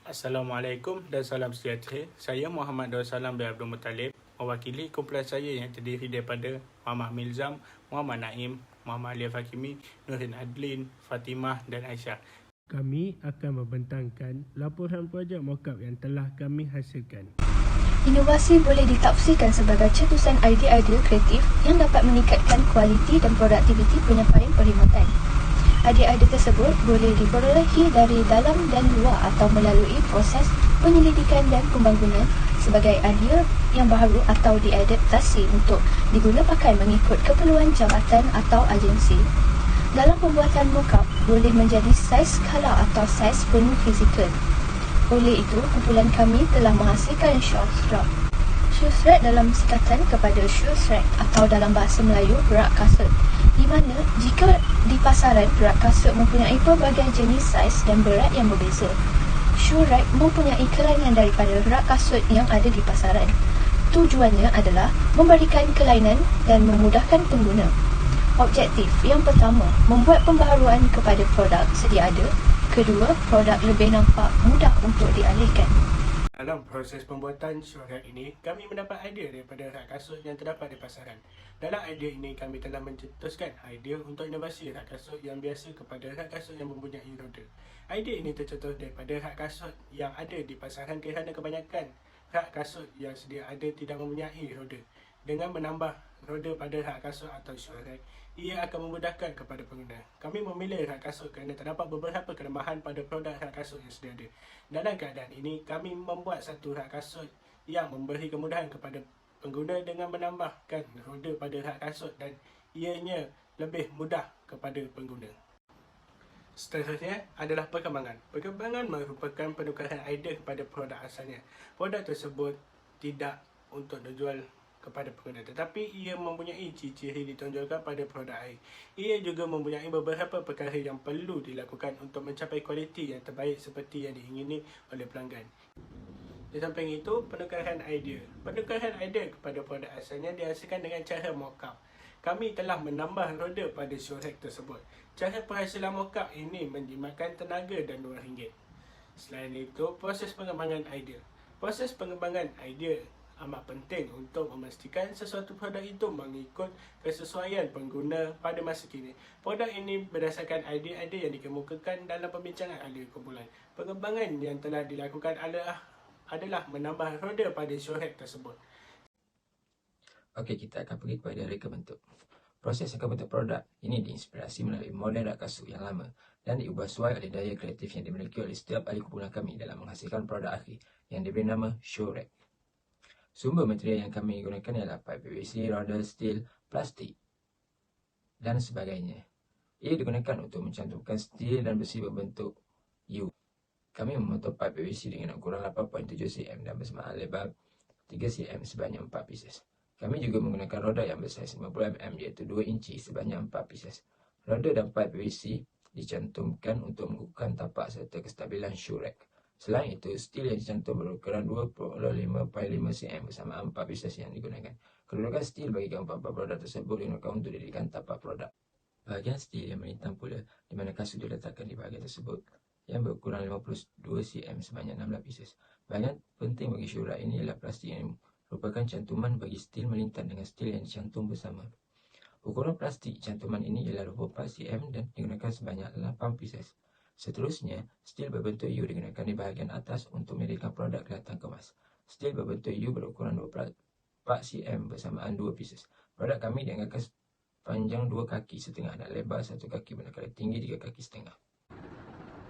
Assalamualaikum dan salam sejahtera. Saya Muhammad Darussalam bin Abdul Muttalib, mewakili kumpulan saya yang terdiri daripada Muhammad Milzam, Muhammad Naim, Muhammad Alif Hakimi, Nurin Adlin, Fatimah dan Aisyah. Kami akan membentangkan laporan projek mockup yang telah kami hasilkan. Inovasi boleh ditafsirkan sebagai cetusan idea-idea kreatif yang dapat meningkatkan kualiti dan produktiviti penyampaian perkhidmatan. Idea-idea tersebut boleh diperolehi dari dalam dan luar atau melalui proses penyelidikan dan pembangunan sebagai idea yang baru atau diadaptasi untuk diguna pakai mengikut keperluan jabatan atau agensi. Dalam pembuatan mockup boleh menjadi saiz skala atau saiz penuh fizikal. Oleh itu, kumpulan kami telah menghasilkan short strap. Shoe thread dalam singkatan kepada shoe thread atau dalam bahasa Melayu rak kasut, di mana jika di pasaran rak kasut mempunyai pelbagai jenis saiz dan berat yang berbeza. Shoe rack mempunyai kelainan daripada rak kasut yang ada di pasaran. Tujuannya adalah memberikan kelainan dan memudahkan pengguna. Objektif yang pertama, membuat pembaharuan kepada produk sedia ada. Kedua, produk lebih nampak mudah untuk dialihkan. Dalam proses pembuatan shoe rack ini, kami mendapat idea daripada rak kasut yang terdapat di pasaran. Dalam idea ini, kami telah mencetuskan idea untuk inovasi rak kasut yang biasa kepada rak kasut yang mempunyai roda. Idea ini tercetus daripada rak kasut yang ada di pasaran kerana kebanyakan rak kasut yang sedia ada tidak mempunyai roda. Dengan menambah roda pada rak kasut atau shoe rack, ia akan memudahkan kepada pengguna. Kami memilih rak kasut kerana terdapat beberapa kelemahan pada produk rak kasut yang sedia ada. Dalam keadaan ini, kami membuat satu rak kasut yang memberi kemudahan kepada pengguna dengan menambahkan roda pada rak kasut dan ianya lebih mudah kepada pengguna. Seterusnya adalah perkembangan. Perkembangan merupakan penukaran idea kepada produk asalnya. Produk tersebut tidak untuk dijual kepada pengguna, tetapi ia mempunyai ciri-ciri ditonjolkan pada produk lain. Ia juga mempunyai beberapa perkara yang perlu dilakukan untuk mencapai kualiti yang terbaik seperti yang diingini oleh pelanggan. Di samping itu, penukaran idea. Penukaran idea kepada produk asalnya dihasilkan dengan cara mockup. Kami telah menambah roda pada shoe rack tersebut. Cara penghasilan mockup ini menjimatkan tenaga dan RM2. Selain itu, proses pengembangan idea. Proses pengembangan idea amat penting untuk memastikan sesuatu produk itu mengikut kesesuaian pengguna pada masa kini. Produk ini berdasarkan idea-idea yang dikemukakan dalam pembincangan ahli kumpulan. Pengembangan yang telah dilakukan adalah menambah roda pada shoe rack tersebut. Okey, kita akan pergi kepada reka bentuk. Proses reka bentuk produk ini diinspirasi melalui model rak kasut yang lama dan diubah sesuai oleh daya kreatif yang dimiliki oleh setiap ahli kumpulan kami dalam menghasilkan produk akhir yang diberi nama shoe rack. Sumber material yang kami gunakan ialah pipe PVC, roda, steel, plastik dan sebagainya. Ia digunakan untuk mencantumkan steel dan besi berbentuk U. Kami memotong pipe PVC dengan ukuran 8.7 cm dan bersamaan lebar 3 cm sebanyak 4 pieces. Kami juga menggunakan roda yang bersaiz 50 mm iaitu 2 inci sebanyak 4 pieces. Roda dan pipe PVC dicantumkan untuk mengukuhkan tapak serta kestabilan shoe rack. Selain itu, steel yang dicantum berukuran 25.5 cm bersama 4 pieces yang digunakan. Kedudukan steel bagi gambar-gambar produk tersebut digunakan untuk didirikan tapak produk. Bahagian steel yang melintang pula di mana kasut diletakkan di bahagian tersebut yang berukuran 52 cm sebanyak 16 pieces. Bahagian penting bagi shoe rack ini ialah plastik yang merupakan cantuman bagi steel melintang dengan steel yang dicantum bersama. Ukuran plastik cantuman ini ialah 24 cm dan digunakan sebanyak 8 pieces. Seterusnya, steel berbentuk U digunakan di bahagian atas untuk menjadikan produk kelihatan kemas. Steel berbentuk U berukuran 24 cm bersamaan 2 pieces. Produk kami dianggarkan panjang 2 kaki setengah dan lebar 1 kaki manakala tinggi 3 kaki setengah.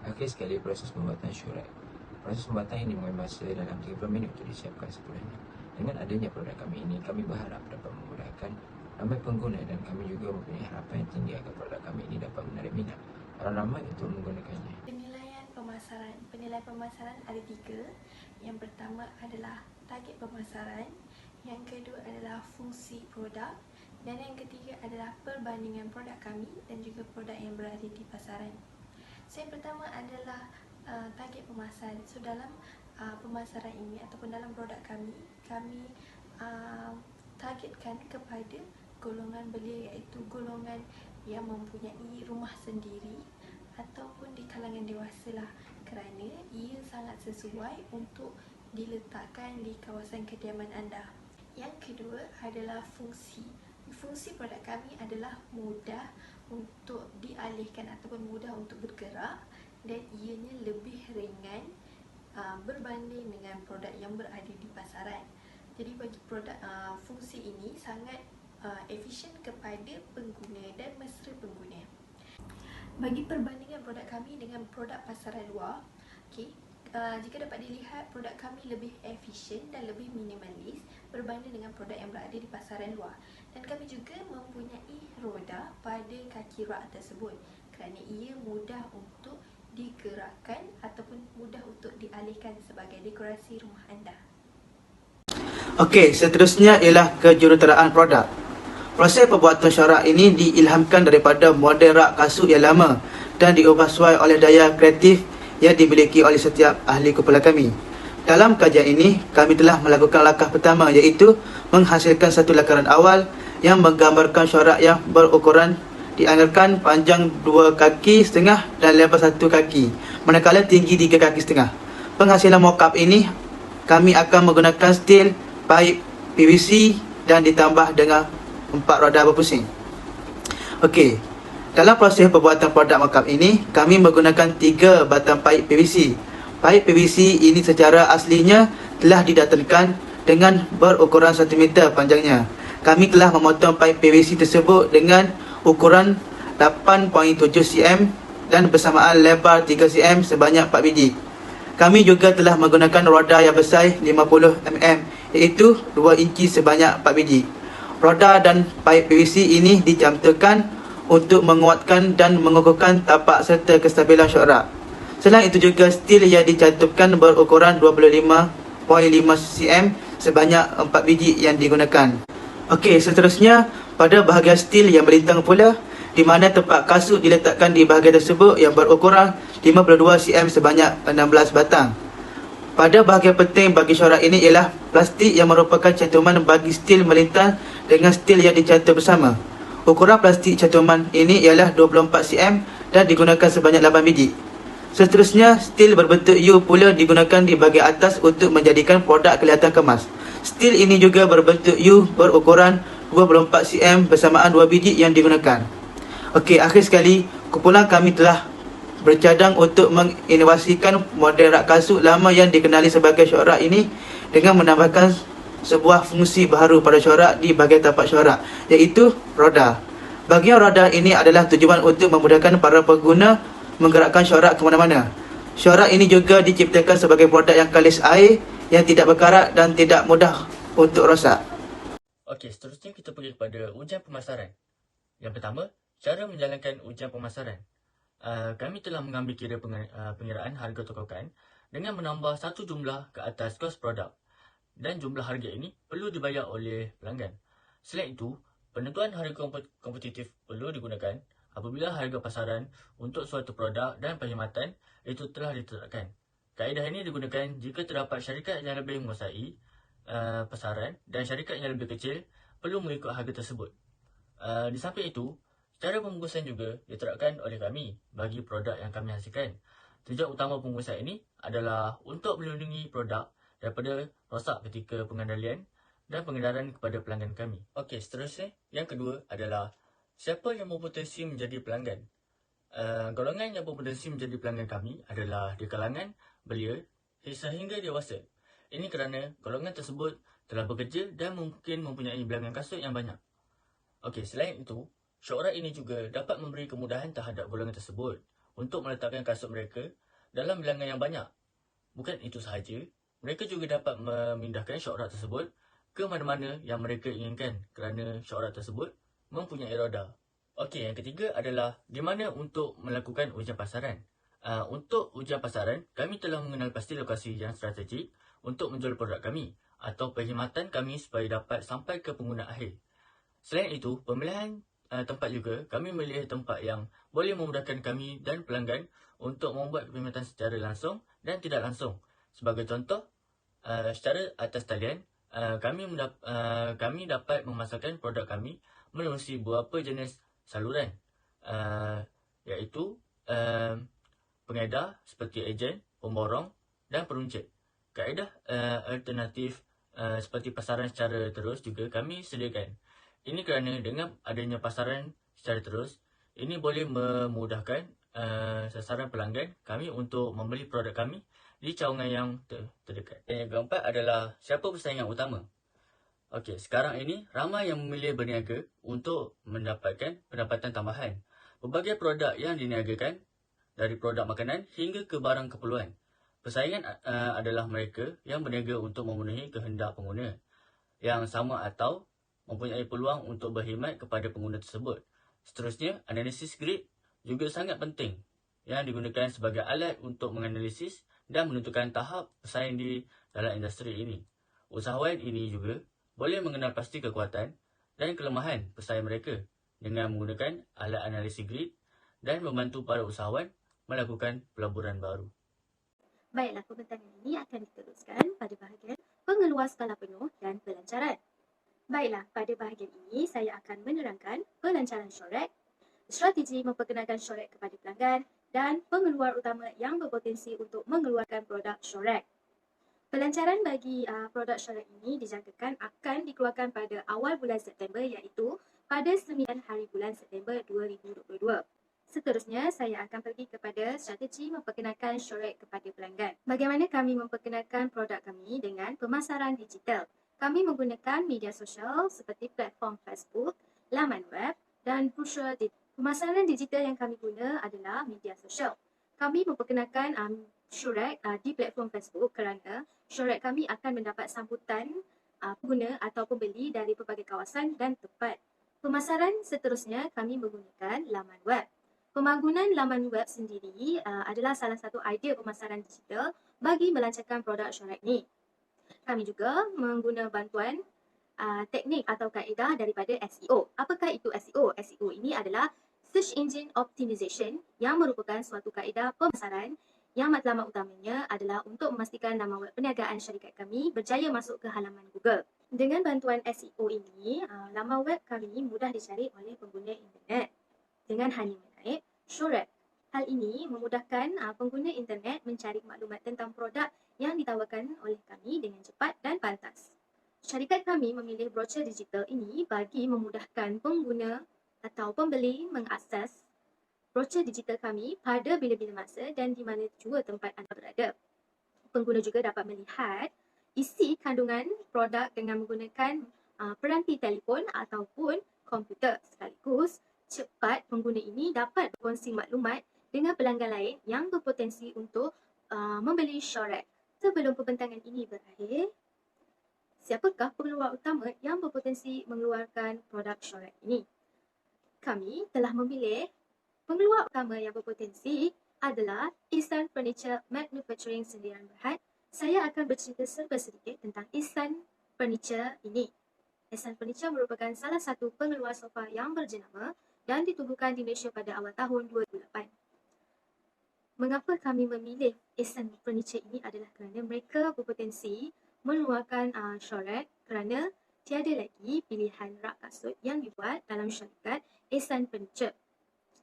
Akhir sekali, proses pembuatan shoe rack. Proses pembuatan ini mengambil masa dalam 30 minit untuk disiapkan sepenuhnya. Dengan adanya produk kami ini, kami berharap dapat memudahkan ramai pengguna dan kami juga mempunyai harapan yang tinggi agar produk kami ini dapat menarik minat orang ramai untuk menggunakannya. Penilaian pemasaran. Penilaian pemasaran ada 3. Yang pertama adalah target pemasaran, yang kedua adalah fungsi produk, dan yang ketiga adalah perbandingan produk kami dan juga produk yang berada di pasaran. So, yang pertama adalah target pemasaran. So, dalam pemasaran ini ataupun dalam produk kami targetkan kepada golongan belia, iaitu golongan yang mempunyai rumah sendiri ataupun di kalangan dewasa lah. kerana ia sangat sesuai untuk diletakkan di kawasan kediaman anda. Yang kedua adalah fungsi. Fungsi produk kami adalah mudah untuk dialihkan ataupun mudah untuk bergerak dan ianya lebih ringan berbanding dengan produk yang berada di pasaran. Jadi bagi produk fungsi ini sangat efisien kepada pengguna dan mesra pengguna. Bagi perbandingan produk kami dengan produk pasaran luar, jika dapat dilihat produk kami lebih efisien dan lebih minimalis berbanding dengan produk yang berada di pasaran luar. Dan kami juga mempunyai roda pada kaki rak tersebut kerana ia mudah untuk digerakkan ataupun mudah untuk dialihkan sebagai dekorasi rumah anda. Okey, seterusnya ialah kejuruteraan produk. Proses pembuatan syorak ini diilhamkan daripada model rak kasut yang lama dan diubah sesuai oleh daya kreatif yang dimiliki oleh setiap ahli kumpulan kami. Dalam kajian ini, kami telah melakukan langkah pertama iaitu menghasilkan satu lakaran awal yang menggambarkan syorak yang berukuran dianggarkan panjang 2 kaki setengah dan lebar 1 kaki, manakala tinggi 3 kaki setengah. Penghasilan mockup ini kami akan menggunakan steel pipe PVC dan ditambah dengan 4 roda berpusing. Okey, dalam proses pembuatan produk mockup ini, kami menggunakan 3 batang pipe PVC. Pipe PVC ini secara aslinya telah didatangkan dengan berukuran 1 meter panjangnya. Kami telah memotong pipe PVC tersebut dengan ukuran 8.7 cm dan bersamaan lebar 3 cm sebanyak 4 biji. Kami juga telah menggunakan roda yang besar 50 mm iaitu 2 inci sebanyak 4 biji. Roda dan pipe PVC ini dicantumkan untuk menguatkan dan mengukuhkan tapak serta kestabilan syorak. Selain itu juga steel yang dicantumkan berukuran 25.5 cm sebanyak 4 biji yang digunakan. Okey, seterusnya pada bahagian steel yang melintang pula, di mana tempat kasut diletakkan di bahagian tersebut yang berukuran 52 cm sebanyak 16 batang. Pada bahagian penting bagi syorak ini ialah plastik yang merupakan cantuman bagi steel melintang dengan steel yang dicantum bersama. Ukuran plastik cantuman ini ialah 24 cm dan digunakan sebanyak 8 biji. Seterusnya, steel berbentuk U pula digunakan di bahagian atas untuk menjadikan produk kelihatan kemas. Steel ini juga berbentuk U berukuran 24 cm bersamaan 2 biji yang digunakan. Okey, akhir sekali, kumpulan kami telah bercadang untuk menginovasikan model rak kasut lama yang dikenali sebagai syorak ini dengan menambahkan sebuah fungsi baru pada syorak di bahagian tapak syorak, iaitu roda. Bahagian roda ini adalah tujuan untuk memudahkan para pengguna menggerakkan syorak ke mana-mana. Syorak ini juga diciptakan sebagai produk yang kalis air, yang tidak berkarat dan tidak mudah untuk rosak. Okey, seterusnya kita pergi kepada ujian pemasaran. Yang pertama, cara menjalankan ujian pemasaran. Kami telah mengambil kira pengiraan harga tokokan dengan menambah satu jumlah ke atas kos produk dan jumlah harga ini perlu dibayar oleh pelanggan. Selain itu, penentuan harga kompetitif perlu digunakan apabila harga pasaran untuk suatu produk dan perkhidmatan itu telah ditetapkan. Kaedah ini digunakan jika terdapat syarikat yang lebih menguasai pasaran dan syarikat yang lebih kecil perlu mengikut harga tersebut. Di samping itu, cara pembungkusan juga diterapkan oleh kami bagi produk yang kami hasilkan. Tujuan utama pembungkusan ini adalah untuk melindungi produk daripada rosak ketika pengendalian dan pengedaran kepada pelanggan kami. Okey, seterusnya, yang kedua adalah siapa yang berpotensi menjadi pelanggan. Golongan yang berpotensi menjadi pelanggan kami adalah di kalangan belia sehingga dewasa. Ini kerana golongan tersebut telah bekerja dan mungkin mempunyai bilangan kasut yang banyak. Okey, selain itu, syorak ini juga dapat memberi kemudahan terhadap golongan tersebut untuk meletakkan kasut mereka dalam bilangan yang banyak. Bukan itu sahaja, mereka juga dapat memindahkan syorak tersebut ke mana-mana yang mereka inginkan kerana syorak tersebut mempunyai roda. Okey, yang ketiga adalah di mana untuk melakukan ujian pasaran. Untuk ujian pasaran, kami telah mengenal pasti lokasi yang strategik untuk menjual produk kami atau perkhidmatan kami supaya dapat sampai ke pengguna akhir. Selain itu, pemilihan tempat juga, kami memilih tempat yang boleh memudahkan kami dan pelanggan untuk membuat perkhidmatan secara langsung dan tidak langsung. Sebagai contoh, secara atas talian, kami dapat memasarkan produk kami melalui beberapa jenis saluran, iaitu pengedar seperti ejen, pemborong dan peruncit. Kaedah alternatif seperti pasaran secara terus juga kami sediakan. Ini kerana dengan adanya pasaran secara terus, ini boleh memudahkan sasaran pelanggan kami untuk membeli produk kami di cawangan yang terdekat. Yang keempat adalah siapa pesaing yang utama. Okey, sekarang ini ramai yang memilih berniaga untuk mendapatkan pendapatan tambahan. Berbagai produk yang diniagakan, dari produk makanan hingga ke barang keperluan. Persaingan adalah mereka yang berniaga untuk memenuhi kehendak pengguna yang sama atau mempunyai peluang untuk berkhidmat kepada pengguna tersebut. Seterusnya, analisis grid juga sangat penting yang digunakan sebagai alat untuk menganalisis dan menentukan tahap pesaing di dalam industri ini. Usahawan ini juga boleh mengenal pasti kekuatan dan kelemahan pesaing mereka dengan menggunakan alat analisis grid dan membantu para usahawan melakukan pelaburan baru. Baiklah, pembintangan ini akan diteruskan pada bahagian pengeluar skala penuh dan pelancaran. Baiklah, pada bahagian ini saya akan menerangkan pelancaran syorek, strategi memperkenalkan syorek kepada pelanggan dan pengeluar utama yang berpotensi untuk mengeluarkan produk syorek. Pelancaran bagi produk syorek ini dijangkakan akan dikeluarkan pada awal bulan September, iaitu pada 9 hari bulan September 2022. Seterusnya, saya akan pergi kepada strategi memperkenalkan syorek kepada pelanggan. Bagaimana kami memperkenalkan produk kami dengan pemasaran digital? Kami menggunakan media sosial seperti platform Facebook, laman web dan brosur digital. Pemasaran digital yang kami guna adalah media sosial. Kami memperkenalkan syorek di platform Facebook kerana syorek kami akan mendapat sambutan pengguna atau pembeli dari pelbagai kawasan dan tempat. Pemasaran seterusnya kami menggunakan laman web. Pembangunan laman web sendiri adalah salah satu idea pemasaran digital bagi melancarkan produk syorek ini. Kami juga menggunakan bantuan teknik atau kaedah daripada SEO. Apakah itu SEO? SEO ini adalah Search Engine Optimization yang merupakan suatu kaedah pemasaran yang matlamat utamanya adalah untuk memastikan nama web perniagaan syarikat kami berjaya masuk ke halaman Google. Dengan bantuan SEO ini, laman web kami mudah dicari oleh pengguna internet dengan hanya menaip syorek. Hal ini memudahkan pengguna internet mencari maklumat tentang produk yang ditawarkan oleh kami dengan cepat dan pantas. Syarikat kami memilih brosur digital ini bagi memudahkan pengguna atau pembeli mengakses brosur digital kami pada bila-bila masa dan di mana jua tempat anda berada. Pengguna juga dapat melihat isi kandungan produk dengan menggunakan peranti telefon ataupun komputer. Sekaligus, cepat pengguna ini dapat berkongsi maklumat dengan pelanggan lain yang berpotensi untuk membeli syorek. Sebelum pembentangan ini berakhir, siapakah pengeluar utama yang berpotensi mengeluarkan produk syorek ini? Kami telah memilih pengeluar utama yang berpotensi adalah Ihsan Furniture Manufacturing Sendirian Berhad. Saya akan bercerita serba sedikit tentang Ihsan Furniture ini. Ihsan Furniture merupakan salah satu pengeluar sofa yang berjenama dan ditubuhkan di Malaysia pada awal tahun 2008. Mengapa kami memilih Ihsan Furniture ini adalah kerana mereka berpotensi mengeluarkan syorek kerana tiada lagi pilihan rak kasut yang dibuat dalam syarikat Ihsan Furniture.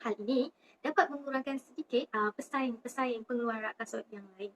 Hal ini dapat mengurangkan sedikit pesaing-pesaing pengeluar rak kasut yang lain.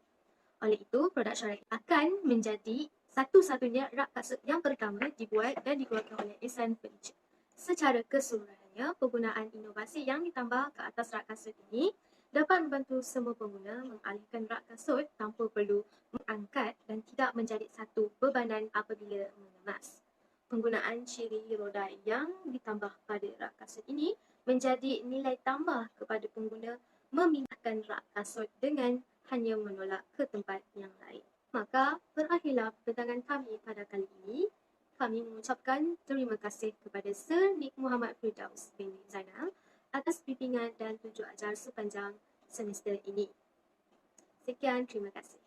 Oleh itu, produk syorek akan menjadi satu-satunya rak kasut yang pertama dibuat dan dikeluarkan oleh Ihsan Furniture. Secara keseluruhannya, penggunaan inovasi yang ditambah ke atas rak kasut ini dapat membantu semua pengguna mengalihkan rak kasut tanpa perlu mengangkat dan tidak menjadi satu bebanan apabila mengemas. Penggunaan ciri roda yang ditambah pada rak kasut ini menjadi nilai tambah kepada pengguna memindahkan rak kasut dengan hanya menolak ke tempat yang lain. Maka berakhirlah perbincangan kami pada kali ini. Kami mengucapkan terima kasih kepada Sir Nik Muhammad Firdaus bin Zainal atas bimbingan dan tunjuk ajar sepanjang semester ini. Sekian, terima kasih.